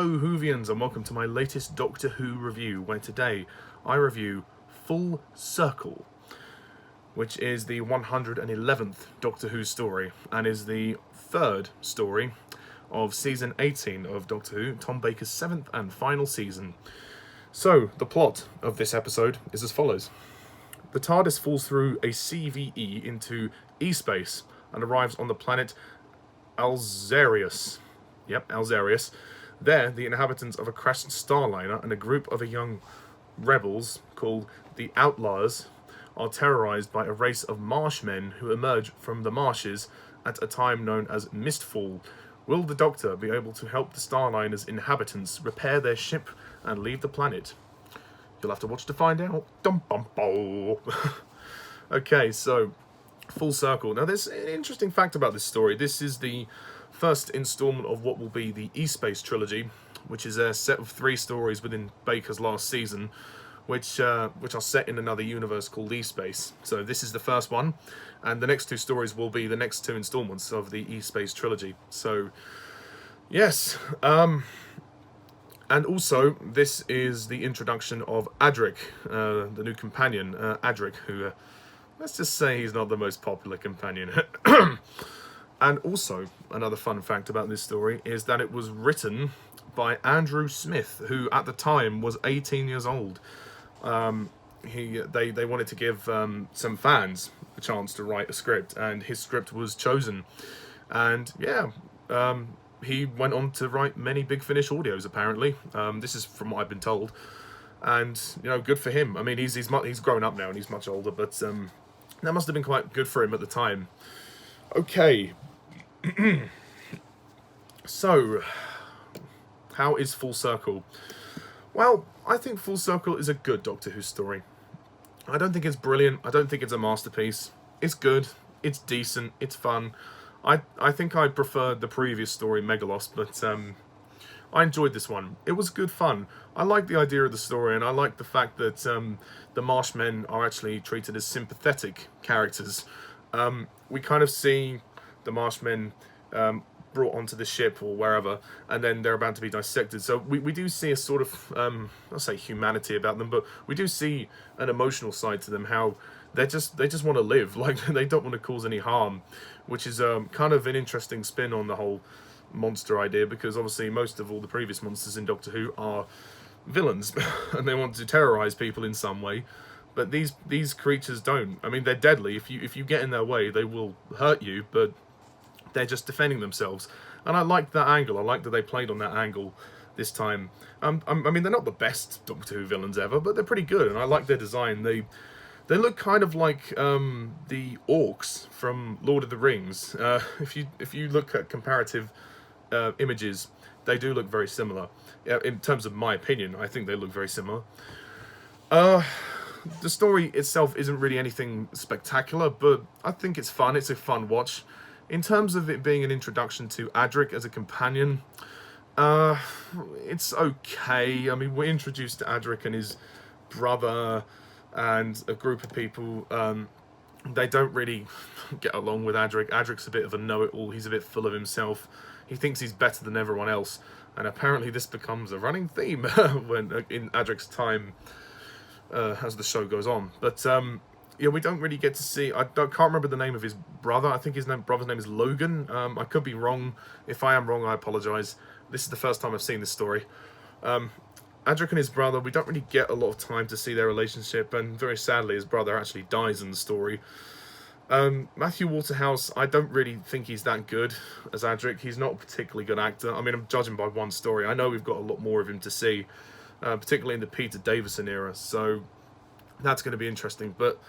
Hello Whovians and welcome to my latest Doctor Who review, where today I review Full Circle, which is the 111th Doctor Who story and is the third story of season 18 of Doctor Who, Tom Baker's 7th and final season. So, the plot of this episode is as follows. The TARDIS falls through a CVE into E-Space and arrives on the planet Alzarius. Yep, Alzarius. There, the inhabitants of a crashed starliner and a group of young rebels called the Outliers are terrorized by a race of marshmen who emerge from the marshes at a time known as Mistfall. Will the Doctor be able to help the starliner's inhabitants repair their ship and leave the planet? You'll have to watch to find out. Dum bum bo. Okay, so Full Circle. Now, there's an interesting fact about this story. This is the first installment of what will be the E-Space Trilogy, which is a set of 3 stories within Baker's last season, which are set in another universe called E-Space. So this is the first one, and the next 2 stories will be the next 2 installments of the E-Space Trilogy. So, yes. And also, this is the introduction of Adric, the new companion, Adric, who, let's just say he's not the most popular companion. And also, another fun fact about this story is that it was written by Andrew Smith, who at the time was 18 years old. They wanted to give some fans a chance to write a script, and his script was chosen. And yeah, he went on to write many Big Finish audios, apparently. This is from what I've been told. And, you know, good for him. I mean, he's grown up now and he's much older, but that must have been quite good for him at the time. Okay. So, how is Full Circle? Well, I think Full Circle is a good Doctor Who story. I don't think it's brilliant. I don't think it's a masterpiece. It's good. It's decent. It's fun. I think I preferred the previous story, Megalos, but I enjoyed this one. It was good fun. I like the idea of the story, and I like the fact that the Marshmen are actually treated as sympathetic characters. We kind of see the Marshmen brought onto the ship or wherever, and then they're about to be dissected. So we do see a sort of, I'll say humanity about them, but we do see an emotional side to them, how they just want to live, like they don't want to cause any harm, which is kind of an interesting spin on the whole monster idea, because obviously most of all the previous monsters in Doctor Who are villains, and they want to terrorize people in some way. But these creatures don't. I mean, they're deadly. If you get in their way, they will hurt you, but they're just defending themselves. And I liked that angle. I liked that they played on that angle this time. I mean, they're not the best Doctor Who villains ever, but they're pretty good, and I like their design. They look kind of like the orcs from Lord of the Rings. If you look at comparative images, they do look very similar. In terms of my opinion, I think they look very similar. The story itself isn't really anything spectacular, but I think it's fun. It's a fun watch. In terms of it being an introduction to Adric as a companion, it's okay. I mean, we're introduced to Adric and his brother and a group of people. They don't really get along with Adric. Adric's a bit of a know-it-all. He's a bit full of himself. He thinks he's better than everyone else. And apparently this becomes a running theme when in Adric's time as the show goes on. But yeah, we don't really get to see. Can't remember the name of his brother. I think his brother's name is Logan. I could be wrong. If I am wrong, I apologise. This is the first time I've seen this story. Adric and his brother, we don't really get a lot of time to see their relationship, and very sadly, his brother actually dies in the story. Matthew Waterhouse, I don't really think he's that good as Adric. He's not a particularly good actor. I mean, I'm judging by one story. I know we've got a lot more of him to see, particularly in the Peter Davison era, so that's going to be interesting. But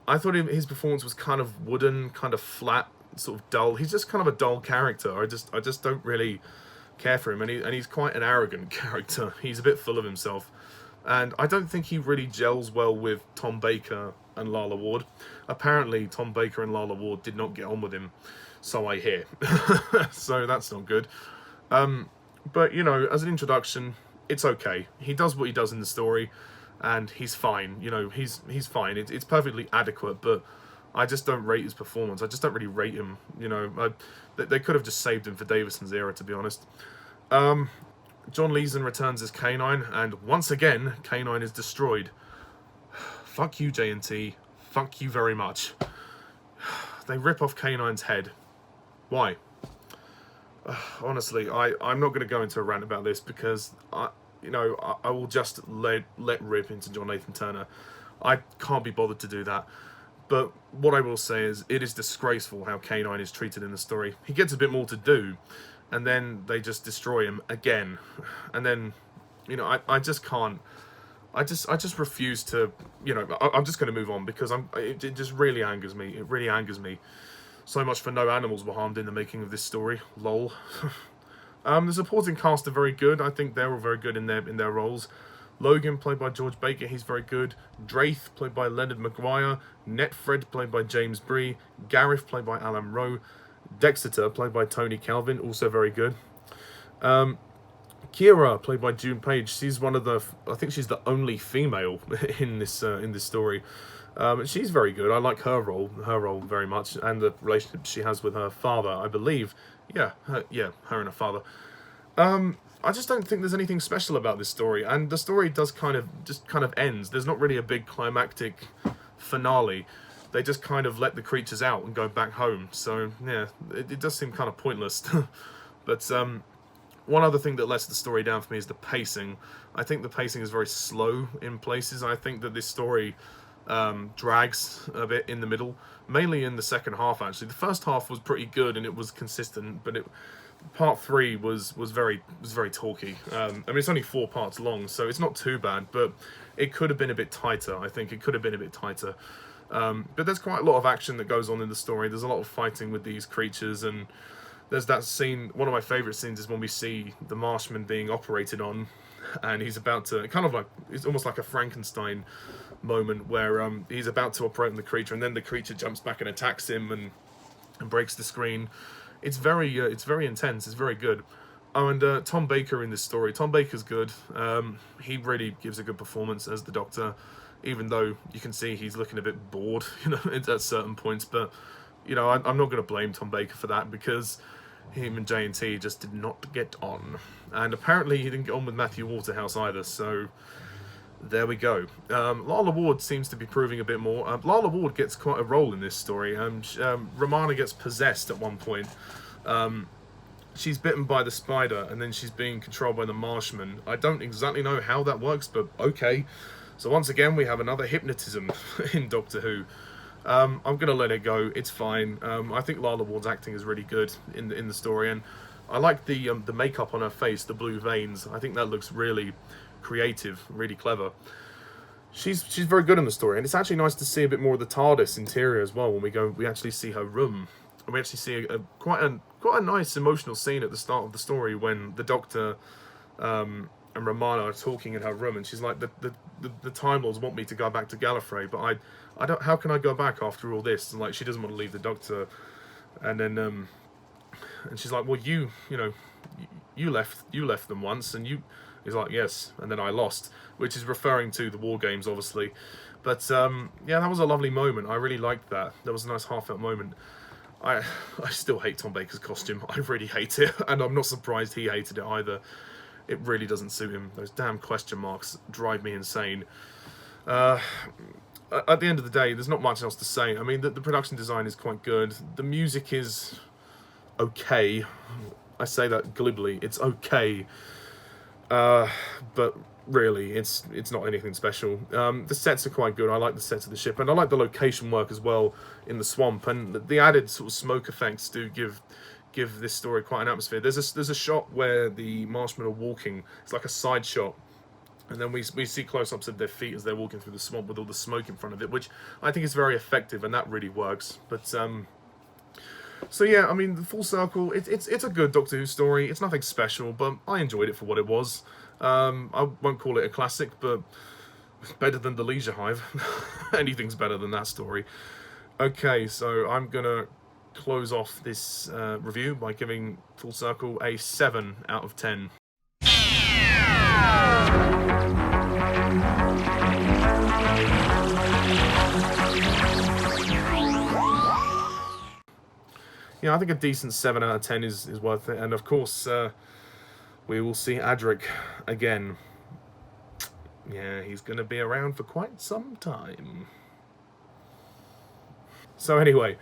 I thought his performance was kind of wooden, kind of flat, sort of dull. He's just kind of a dull character. I just don't really care for him, and he's quite an arrogant character. He's a bit full of himself, and I don't think he really gels well with Tom Baker and Lalla Ward. Apparently, Tom Baker and Lalla Ward did not get on with him, so I hear. So that's not good. But you know, as an introduction, it's okay. He does what he does in the story, and he's fine. You know, he's fine. It's perfectly adequate, but I just don't rate his performance. I just don't really rate him. You know, they could have just saved him for Davison's era, to be honest. John Leeson returns as K9, and once again, K9 is destroyed. Fuck you, J&T. Fuck you very much. They rip off K9's head. Why? Honestly, I'm not going to go into a rant about this because I will just let rip into John Nathan Turner. I can't be bothered to do that. But what I will say is, it is disgraceful how K9 is treated in the story. He gets a bit more to do, and then they just destroy him again. And then, I just can't. I just refuse to. I'm just going to move on because it just really angers me. It really angers me. So much for no animals were harmed in the making of this story. Lol. The supporting cast are very good. I think they're all very good in their roles. Logan, played by George Baker, he's very good. Draith, played by Leonard Maguire. Netfred, played by James Bree. Gareth, played by Alan Rowe. Dexter, played by Tony Calvin, also very good. Kira, played by June Page, she's I think she's the only female in this story. She's very good. I like her role very much, and the relationship she has with her father, I believe. Her and her father. I just don't think there's anything special about this story, and the story does kind of ends. There's not really a big climactic finale. They just kind of let the creatures out and go back home. So yeah, it does seem kind of pointless. But one other thing that lets the story down for me is the pacing. I think the pacing is very slow in places. I think that this story drags a bit in the middle, mainly in the second half. Actually, the first half was pretty good and it was consistent, but part 3 was very talky. I mean, it's only 4 parts long, so it's not too bad, but it could have been a bit tighter. I think it could have been a bit tighter. But there's quite a lot of action that goes on in the story. There's a lot of fighting with these creatures, and there's that scene. One of my favourite scenes is when we see the Marshman being operated on, and he's about to it's almost like a Frankenstein moment where he's about to operate on the creature, and then the creature jumps back and attacks him and breaks the screen. It's very intense. It's very good. Oh, and Tom Baker in this story. Tom Baker's good. He really gives a good performance as the Doctor, even though you can see he's looking a bit bored, at certain points. But I'm not going to blame Tom Baker for that, because him and J&T just did not get on, and apparently he didn't get on with Matthew Waterhouse either. So there we go. Lalla Ward seems to be proving a bit more. Lalla Ward gets quite a role in this story. Romana gets possessed at one point. She's bitten by the spider, and then she's being controlled by the Marshman. I don't exactly know how that works, but okay. So once again, we have another hypnotism in Doctor Who. I'm going to let it go. It's fine. I think Lalla Ward's acting is really good in the story, and I like the makeup on her face, the blue veins. I think that looks really creative, really clever. She's very good in the story, and it's actually nice to see a bit more of the TARDIS interior as well. When we actually see her room, and we actually see quite a nice emotional scene at the start of the story when the Doctor and Romana are talking in her room, and she's like, the Time Lords want me to go back to Gallifrey, but I don't. How can I go back after all this? And she doesn't want to leave the Doctor, and then and she's like, well, you left them once, and you. He's like, yes, and then I lost, which is referring to the War Games, obviously. But yeah, that was a lovely moment. I really liked that. That was a nice heartfelt moment. I still hate Tom Baker's costume. I really hate it, and I'm not surprised he hated it either. It really doesn't suit him. Those damn question marks drive me insane. At the end of the day, there's not much else to say. I mean, the production design is quite good. The music is okay. I say that glibly. It's okay. But really, it's not anything special. The sets are quite good. I like the sets of the ship, and I like the location work as well in the swamp, and the added sort of smoke effects do give this story quite an atmosphere. There's a shot where the Marshmen are walking. It's like a side shot, and then we see close-ups of their feet as they're walking through the swamp with all the smoke in front of it, which I think is very effective, and that really works. But so yeah, I mean, the full circle, it's a good Doctor Who story. It's nothing special, but I enjoyed it for what it was. I won't call it a classic, but better than The Leisure Hive. Anything's better than that story. Okay, so I'm gonna close off this review by giving Full Circle a 7 out of 10. Yeah, I think a decent 7 out of 10 is worth it. And of course, we will see Adric again. Yeah, he's going to be around for quite some time. So anyway,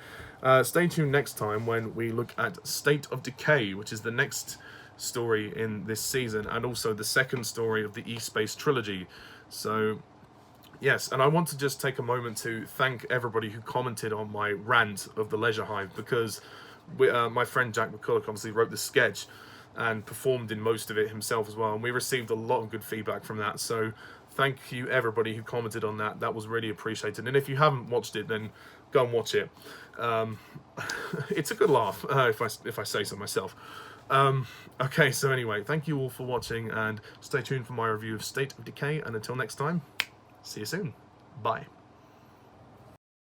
stay tuned next time when we look at State of Decay, which is the next story in this season, and also the second story of the E-Space Trilogy. So, yes, and I want to just take a moment to thank everybody who commented on my rant of the Leisure Hive, because my friend Jack McCulloch obviously wrote the sketch and performed in most of it himself as well, and we received a lot of good feedback from that. So thank you everybody who commented on that. That was really appreciated. And if you haven't watched it, then go and watch it. It's a good laugh, if I say so myself. Okay, so anyway, thank you all for watching, and stay tuned for my review of State of Decay, and until next time, see you soon. Bye.